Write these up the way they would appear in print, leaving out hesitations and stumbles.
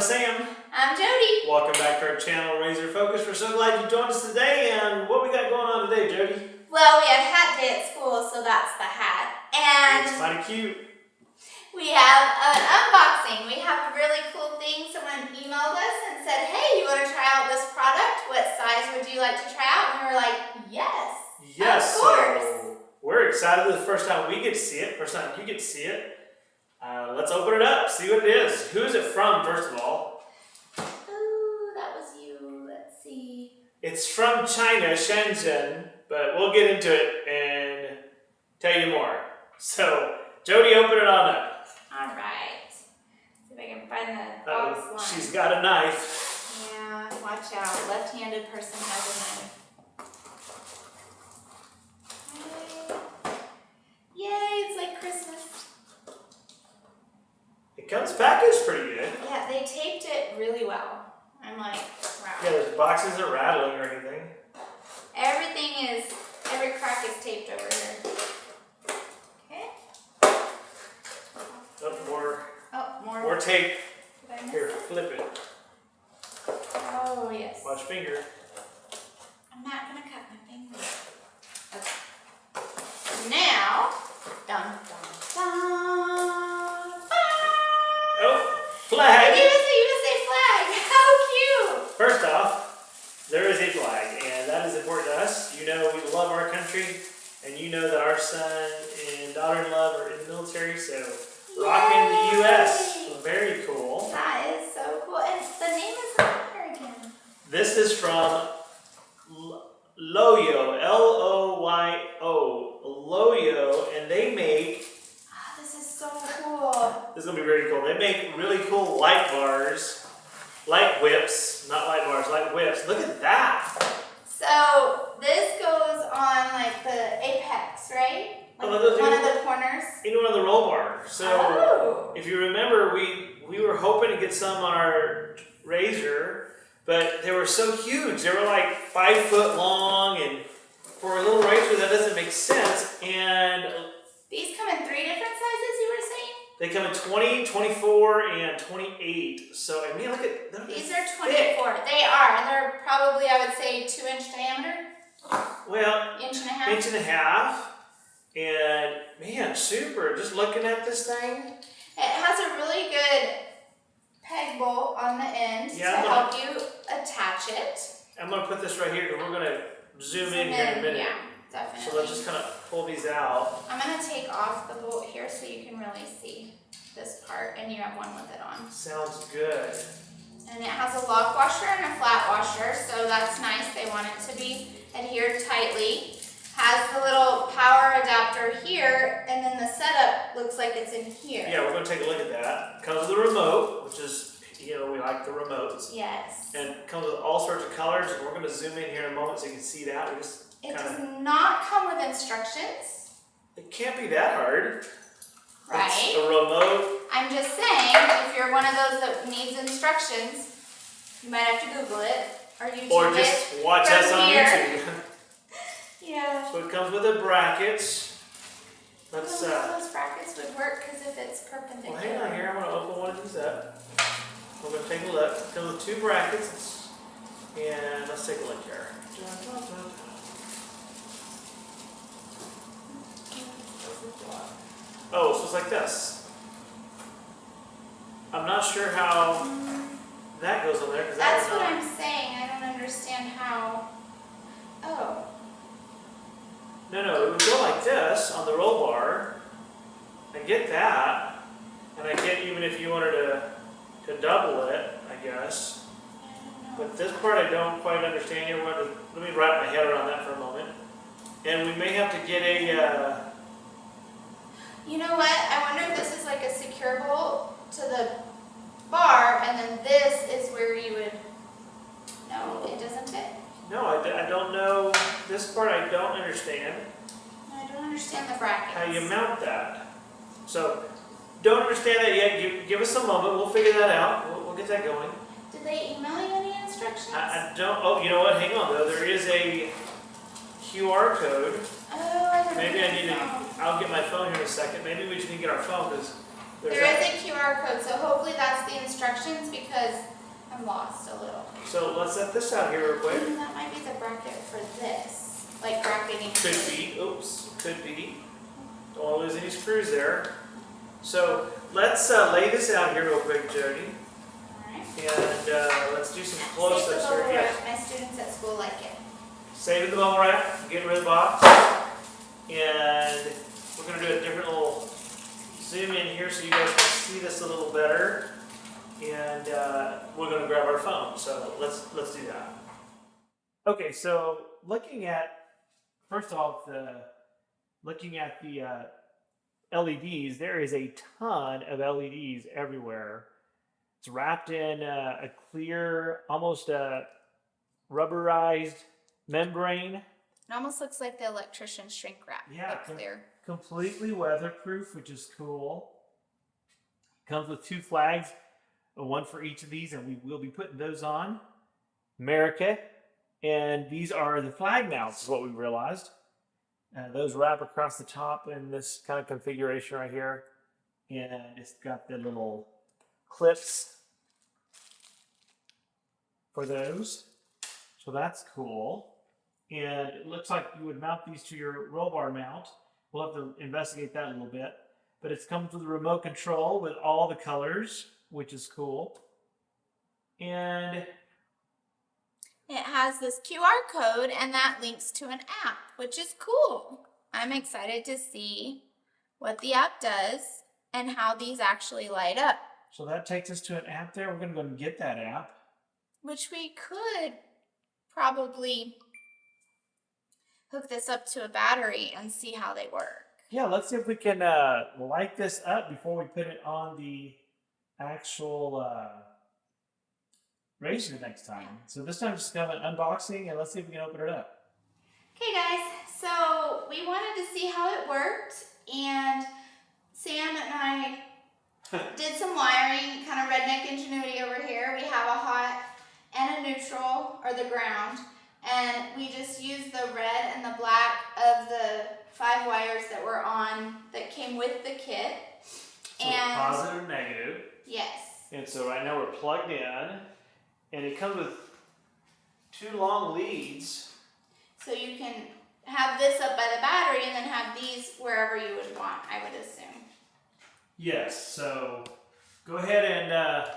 I'm Sam. I'm Jody. Welcome back to our channel, Razor Focus. We're so glad you joined us today. And what we got going on today, Jody? Well, we have hat day at school, so that's the hat. And it's mighty cute. We have an unboxing. We have a really cool thing. Someone emailed us and said, hey, you want to try out this product? What size would you like to try out? And we were like, yes. Yes. Of course. So we're excited. The first time we get to see it. First time you get to see it. Let's open it up, see what it is. Who is it from, first of all? Oh, that was you. Let's see. It's from China, Shenzhen, but we'll get into it and tell you more. So, Jody, open it on up. All right. See if I can find the box line. She's got a knife. Yeah, watch out. Left-handed person has a knife. Yay, it's like Christmas. It comes packaged pretty good. Yeah, they taped it really well. I'm like, wow. Yeah, there's boxes that are rattling or anything. Every crack is taped over here. Okay. Oh, more tape. Did I miss Here, it? flip it. Oh, yes. Watch finger. I'm not going to cut my finger. Okay. Now, dun, dun, dun. Oh, flag. You say flag. How cute. First off, there is a flag, and that is important to us. You know we love our country, and you know that our son and daughter-in-law are in the military, so rocking the U.S. Very cool. That is so cool. And the name is on here again. This is from LOYO, L-O-Y-O, LOYO, and they make... This is so cool. This is going to be very cool. They make really cool light bars, light whips, not light bars, light whips. Look at that. So this goes on like the apex, right? Like one of the corners. In one of the roll bars. So if you remember, we were hoping to get some on our Razor, but they were so huge. They were like 5 foot long, and for a little Razor that doesn't make sense. And these come in 3 different sizes, you were saying? they come in 20, 24, and 28. So I mean, look at them. These are 24. They are, and they're probably, I would say, 2-inch diameter. Well, inch and a half. Inch and a half. And man, super. Just looking at this thing. It has a really good peg bolt on the end to help you attach it. I'm going to put this right here because we're going to zoom in here in a minute. Yeah, definitely. So let's just kind of pull these out. I'm going to take off the bolt here so you can really see this part, and you have one with it on. Sounds good. And it has a lock washer and a flat washer, so that's nice. They want it to be adhered tightly. Has the little power adapter here, and then the setup looks like it's in here. Yeah, we're going to take a look at that. Comes with a remote, which is, you know, we like the remotes. Yes. And comes with all sorts of colors, and we're going to zoom in here in a moment so you can see that. It does not come with instructions. It can't be that hard. Right. It's a remote. I'm just saying, if you're one of those that needs instructions, you might have to Google it or YouTube or just watch us on YouTube. Yeah. So it comes with a bracket. Let's those brackets would work because if it's perpendicular. Well, hang on here. I'm going to open one of these up. We're going to take a look. It comes with 2 brackets. And let's take a look here. Oh, so it's like this. I'm not sure how that goes on there. That's what I'm saying. I don't understand how. Oh. No, it would go like this on the roll bar. I get that. And I get even if you wanted to double it, I guess. But this part I don't quite understand yet. Let me wrap my head around that for a moment. And we may have to get a... You know what? I wonder if this is like a secure bolt to the bar, and then this is where you would... No, it doesn't fit? No, I don't know. This part I don't understand. I don't understand the brackets. How you mount that. So, don't understand that yet. Give us a moment. We'll figure that out. We'll get that going. Did they email you any instructions? I don't... Oh, you know what? Hang on, though. There is a QR code. Oh, I don't Maybe I need to... I'll get my phone here in a second. Maybe we just need to get our phone because There is a QR code, so hopefully that's the instructions because I'm lost a little. So let's set this out here real quick. That might be the bracket for this, like bracketing. Could be, oops, could be. Don't want to lose any screws there. So let's lay this out here real quick, Jody. Alright. And let's do some close-ups here. Yes. My students at school like it. Saving the bubble wrap, getting rid of the box. And we're going to do a different little zoom in here so you guys can see this a little better. And we're going to grab our phone. So let's do that. Okay, so looking at, first off, looking at the LEDs, there is a ton of LEDs everywhere. It's wrapped in a clear, almost a rubberized membrane. It almost looks like the electrician's shrink wrap, but clear. Completely weatherproof, which is cool. Comes with 2 flags, one for each of these, and we will be putting those on. America, and these are the flag mounts, is what we realized. Those wrap across the top in this kind of configuration right here, and it's got the little clips for those, so that's cool. And it looks like you would mount these to your roll bar mount. We'll have to investigate that a little bit, but it comes with a remote control with all the colors, which is cool. And it has this QR code and that links to an app, which is cool. I'm excited to see what the app does and how these actually light up. So that takes us to an app there. We're going to go and get that app. Which we could probably hook this up to a battery and see how they work. Yeah, let's see if we can light this up before we put it on the actual razor next time. So this time just have an unboxing and let's see if we can open it up. Okay guys, so we wanted to see how it worked, and Sam and I did some wiring, kind of redneck ingenuity over here. We have a hot and a neutral, or the ground, and we just used the red and the black of the 5 wires that were on, that came with the kit. So and positive and negative. Yes. And so right now we're plugged in, and it comes with 2 long leads. So you can have this up by the battery and then have these wherever you would want, I would assume. Yes, so go ahead and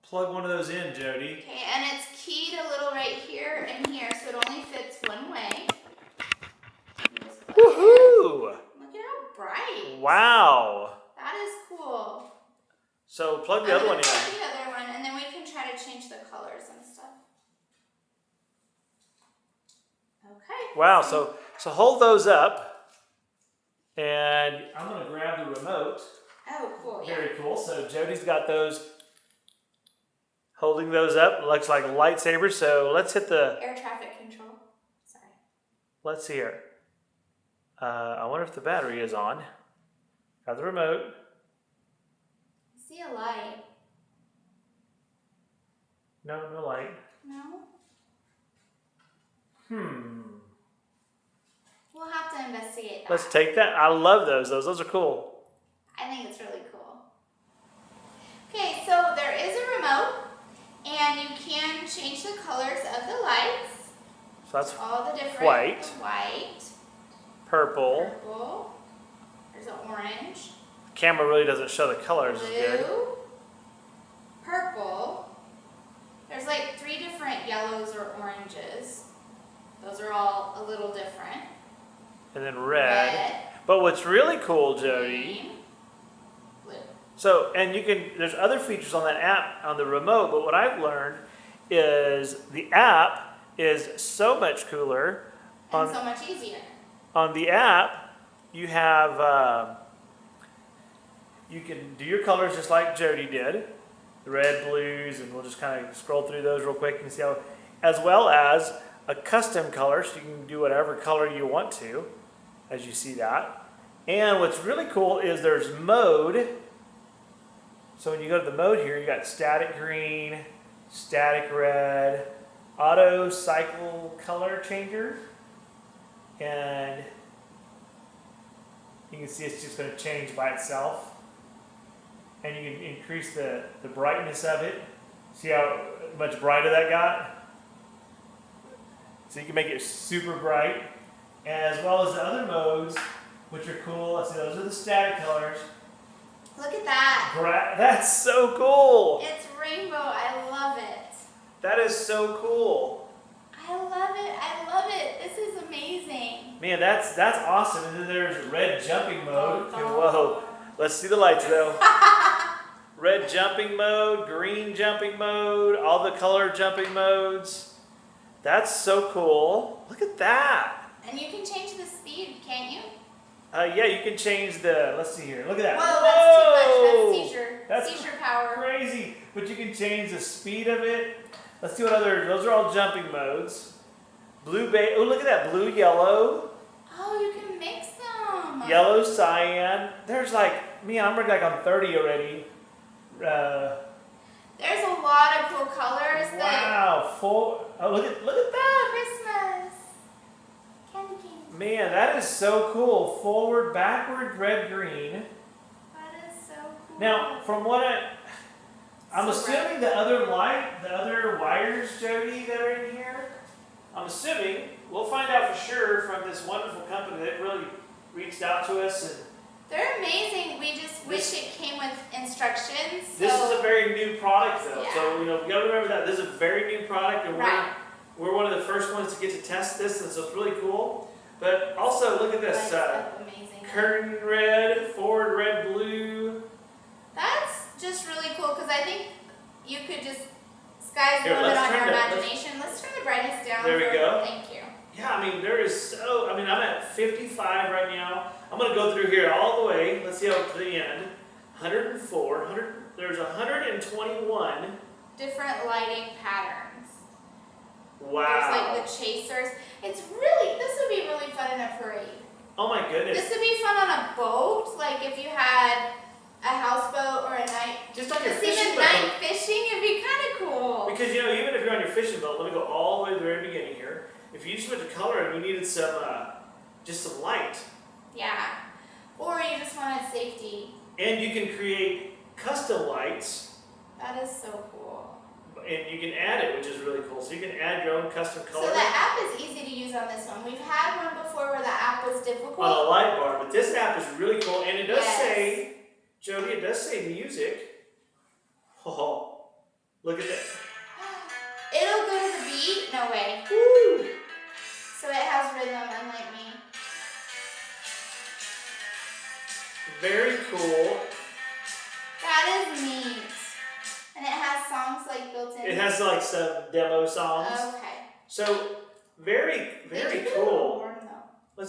plug one of those in, Jody. Okay, and it's keyed a little right here and here, so it only fits one way. Woohoo! Look at how bright. Wow. That is cool. So plug the other one in. Plug the other one, and then we can try to change the colors and stuff. Okay. Wow, so hold those up, and I'm going to grab the remote. Oh, cool. Yeah. Very cool. So Jody's got those, holding those up. Looks like a lightsaber. So let's hit the Air traffic control. Sorry. Let's see here. I wonder if the battery is on. Got the remote. I see a light. No light. No? We'll have to investigate that. Let's take that. I love those. Those are cool. I think it's really cool. Okay, so there is a remote, and you can change the colors of the lights. So that's all the different white, white, purple. There's an orange. The camera really doesn't show the colors Blue, as good. purple. There's like 3 different yellows or oranges. Those are all a little different. And then red. But what's really cool, Jody. Green, blue. So, and there's other features on that app on the remote, but what I've learned is the app is so much cooler. And so much easier. On the app, you have, you can do your colors just like Jody did. The red, blues, and we'll just kind of scroll through those real quick and see how, as well as a custom color, so you can do whatever color you want to, as you see that. And what's really cool is there's mode. So when you go to the mode here, you got static green, static red, auto cycle color changer, and you can see it's just going to change by itself. and you can increase the brightness of it. See how much brighter that got? So you can make it super bright, as well as the other modes, which are cool. Let's see, those are the static colors. Look at that. That's so cool. It's rainbow. I love it. That is so cool. I love it. I love it. This is amazing. Man, that's awesome. And then there's red jumping mode. Whoa. Let's see the lights though. Red jumping mode, green jumping mode, all the color jumping modes. That's so cool. Look at that. And you can change the speed, can't you? Yeah, you can change the, let's see here. Look at that. Whoa, that's too much. That's seizure power. Crazy. But you can change the speed of it. Let's see what other, those are all jumping modes. Blue bay, oh look at that, blue, yellow. Oh, you can mix them. Yellow, cyan. There's like, me, I'm already like on 30 already. There's a lot of cool colors. Wow, oh look at that. Christmas. Candy cane. Man, that is so cool. Forward, backward, red, green. That is so cool. Now, from what I'm So assuming the other wires, Jody, that are in here, I'm assuming, we'll find out for sure from this wonderful company that really reached out to us. And they're amazing. We just wish it came with instructions. This is a very new product though. Yeah. So, you know, you gotta remember that this is a very new product and Right. we're one of the first ones to get to test this, and so it's really cool. But also, look at this, amazing. curtain red, forward red, blue. That's just really cool because I think you could just, sky's the Here, limit let's on turn your it- imagination. Let's turn the brightness down. There we go. Thank you. Yeah, I mean, there is so, I mean, I'm at 55 right now. I'm going to go through here all the way. Let's see how to the end. 104, there's 121. Different lighting patterns. Wow. There's like the chasers. This would be really fun in a parade. Oh my goodness. This would be fun on a boat, like if you had a houseboat or a night. Just on your Just fishing even boat. night fishing, it'd be kind of cool. Because, you know, even if you're on your fishing boat, let me go all the way to the very beginning here. If you just went to color and you needed some, just some light, Yeah. Or you just wanted safety. and you can create custom lights, That is so cool. and you can add it, which is really cool. So you can add your own custom color So the app is easy to use on this one. We've had one before where the app was difficult. on a light bar, but this app is really cool, and it does Yes. say, Jody, it does say music. Oh, look at that. It'll go to the beat. No way. Woo! So it has rhythm, unlike me. Very cool. That is neat. And it has songs like built in. It has like some demo songs. Okay. So very, They very do get a little cool. warm, though.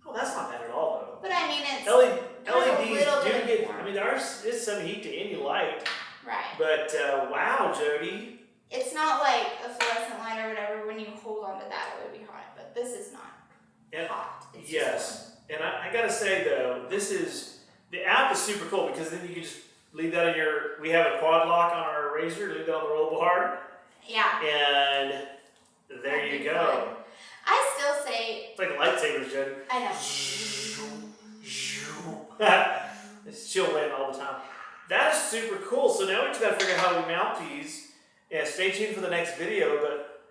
Oh, that's not bad at all though. But I mean, it's LEDs little do bit get, warm. I mean, there is some heat to any light, right. but wow, Jody. It's not like a fluorescent light or whatever. When you hold on to that, it would be hot. But this is not And, hot. It's yes, and I gotta say though, the app is super cool because then you can just leave that in we have a quad lock on our razor, leave that on the roll bar, Just, yeah. and there That'd you be go. fun. I still say. It's like lightsabers, Jody. I know. She'll win all the time. That is super cool. So now we just gotta figure out how we mount these. And stay tuned for the next video. But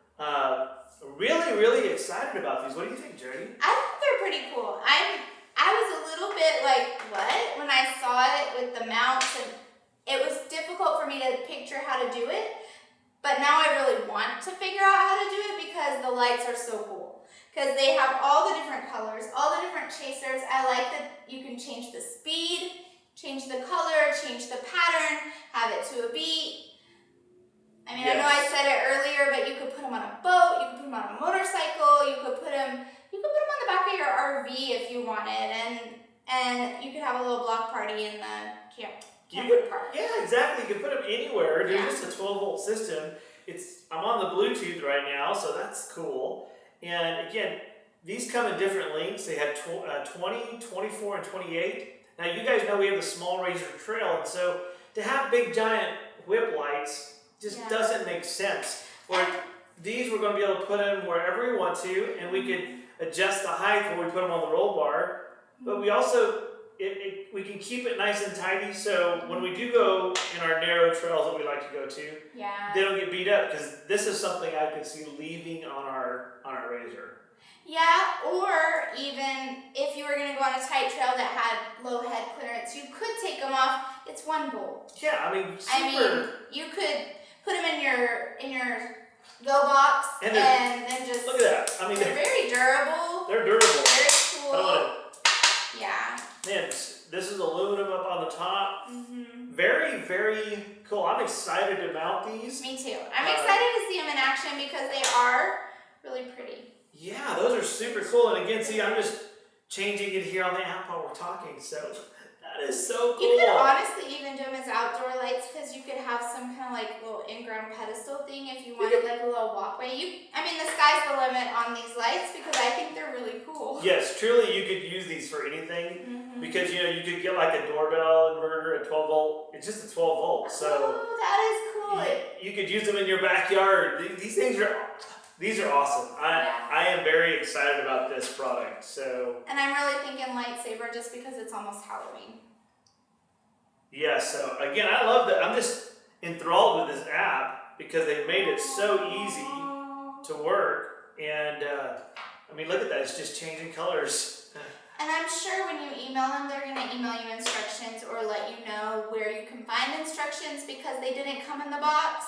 really, really excited about these. What do you think, Jody? I think they're pretty cool. I was a little bit like, what? When I saw it with the mounts, and it was difficult for me to picture how to do it. But now I really want to figure out how to do it because the lights are so cool. Because they have all the different colors, all the different chasers. I like that you can change the speed, change the color, change the pattern, have it to a beat. I mean, Yes. I know I said it earlier, but you could put them on a boat, you could put them on a motorcycle, you could put them on the back of your RV if you wanted, and you could have a little block party in the camper park. Yeah, exactly. You can put them anywhere. They're Yeah. just a 12-volt system. I'm on the Bluetooth right now, so that's cool. And again, these come in different lengths. They have 20, 24, and 28. Now you guys know we have the small razor trail, and so to have big giant whip lights just doesn't make sense. Where these we're going to be able to put them wherever we want to, and we could adjust the height when we put them on the roll bar. But we also we can keep it nice and tidy, so when we do go in our narrow trails that we like to go to, Yeah. they don't get beat up, because this is something I could see leaving on our razor. Yeah, or even if you were going to go on a tight trail that had low head clearance, you could take them off. It's one bolt. Yeah, I mean, super. You could put them in your go box and then just look at that. I mean, they're very durable. They're durable. Very I cool. don't want Yeah. Man, this is aluminum up on the top. Mm-hmm. Very, very cool. I'm excited to mount these. Me too. I'm excited to see them in action because they are really pretty. Yeah, those are super cool. And again, see, I'm just changing it here on the app while we're talking. So that is so cool. You could honestly even do them as outdoor lights because you could have some kind of like little in-ground pedestal thing if you wanted like a little walkway. I mean, the sky's the limit on these lights because I think they're really cool. Yes, truly, you could use these for anything because you could get like a doorbell inverter, a 12 volt. It's just a 12 volt. So that is cool. You could use them in your backyard. These things are awesome. I am very excited about this product. So. And I'm really thinking lightsaber just because it's almost Halloween. Yeah, so again, I love that. I'm just enthralled with this app because they've made it so easy to work. And I mean, look at that. It's just changing colors. And I'm sure when you email them, they're going to email you instructions or let you know where you can find instructions because they didn't come in the box.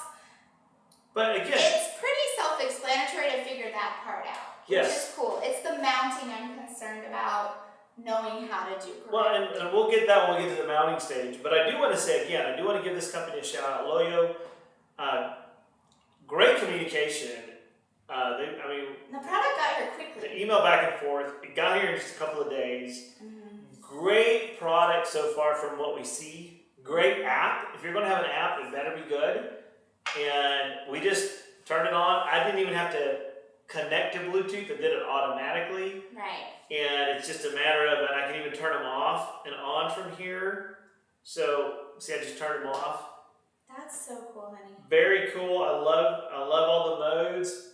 But again, it's pretty self-explanatory to figure that part out. Yes. Which is cool. It's the mounting I'm concerned about. Knowing how to do correctly. Well, and we'll get that when we get to the mounting stage. But I do want to say again, I do want to give this company a shout out, LOYO. Great communication. The product got here quickly. The email back and forth. It got here in just a couple of days. Great product so far from what we see. Great app. If you're going to have an app, it better be good. And we just turned it on. I didn't even have to connect to Bluetooth. It did it automatically. Right. And it's just a matter of, and I can even turn them off and on from here. So, see, I just turned them off. That's so cool, honey. Very cool. I love all the modes.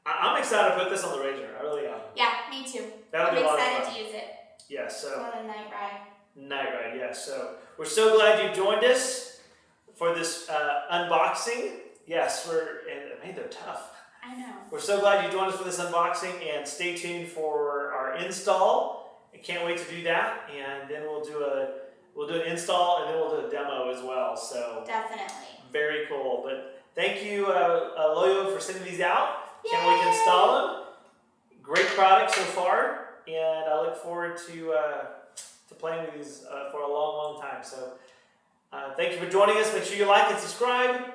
I'm excited to put this on the razor. I really am. Yeah, me too. That'll be a lot of fun. I'm excited to use it. Yeah, so. On a night ride. Night ride, yeah. So, we're so glad you joined us for this unboxing. Yes, man, they're tough. I know. We're so glad you joined us for this unboxing, and stay tuned for our install. I can't wait to do that, and then we'll do an install, and then we'll do a demo as well. So definitely. Very cool. But thank you, LOYO, for sending these out. Can't wait to install them. Great product so far, and I look forward to playing with these for a long, long time. So thank you for joining us. Make sure you like and subscribe.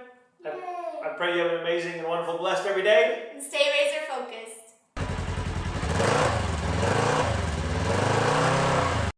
I pray you have an amazing and wonderful, blessed every day. And stay razor focused.